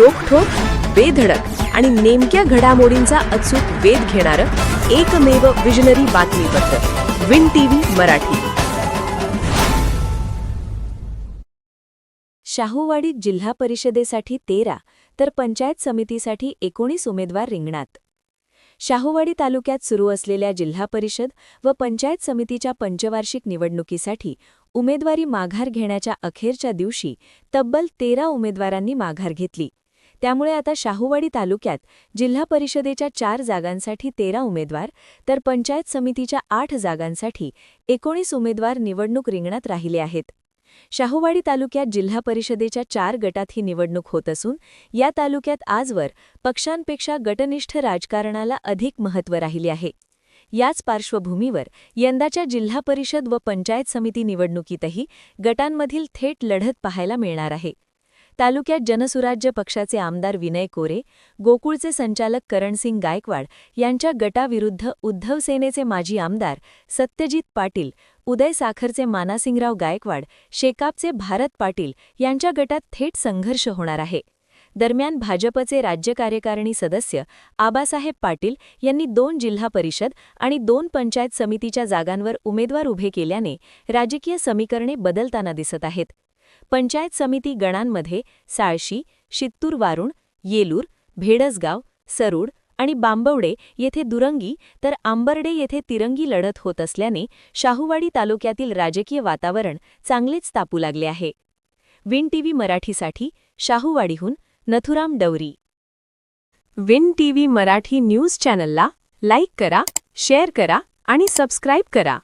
रोखठोक, बेधडक आणि नेमक्या घडामोडींचा अचूक वेध घेणारं एकमेव विजनरी बातमीपत्र विन टीव्ही मराठी. शाहूवाडीत जिल्हा परिषदेसाठी 13 तर पंचायत समितीसाठी 19 उमेदवार रिंगणात. शाहूवाडी तालुक्यात सुरू असलेल्या जिल्हा परिषद व पंचायत समितीच्या पंचवार्षिक निवडणुकीसाठी उमेदवारी माघार घेण्याच्या अखेरच्या दिवशी तब्बल 13 उमेदवारांनी माघार घेतली. त्यामुळे आता शाहूवाडी तालुक्यात जिल्हा परिषदेच्या 4 जागांसाठी 13 उमेदवार तर पंचायत समितीच्या 8 जागांसाठी 19 उमेदवार निवडणूक रिंगणात राहिले आहेत. शाहूवाडी तालुक्यात जिल्हा परिषदेच्या 4 गटात ही निवडणूक होत असून या तालुक्यात आजवर पक्षांपेक्षा गटनिष्ठ राजकारणाला अधिक महत्त्व राहिले आहे. याच पार्श्वभूमीवर यंदाच्या जिल्हा परिषद व पंचायत समिती निवडणुकीतही गटांमधील थेट लढत पाहायला मिळणार आहे. तालुक्यात जनसुराज्य पक्षाचे आमदार विनय कोरे, गोकुळचे संचालक करणसिंग गायकवाड यांच्या गटाविरुद्ध उद्धव सेनेचे माजी आमदार सत्यजित पाटील, उदय साखरचे मानासिंगराव गायकवाड, शेकापचे भारत पाटील यांच्या गटात थेट संघर्ष होणार आहे. दरम्यान भाजपचे राज्य कार्यकारिणी सदस्य आबासाहेब पाटील यांनी 2 जिल्हा परिषद आणि 2 पंचायत समितीच्या जागांवर उमेदवार उभे केल्याने राजकीय समीकरणे बदलताना दिसत आहेत. पंचायत समिती गणांमध्ये साळशी, शित्तूर वारुण, येलूर, भेडसगाव, सरूड आणि बांबवडे येथे दुरंगी तर आंबर्डे येथे तिरंगी लढत होत असल्याने शाहूवाडी तालुक्यातील राजकीय वातावरण चांगलेच तापू लागले आहे. विन टीव्ही मराठीसाठी शाहूवाडीहून Nathuram Dawari. Win TV Marathi news चॅनलला लाईक करा, शेअर करा आणि सबस्क्राईब करा.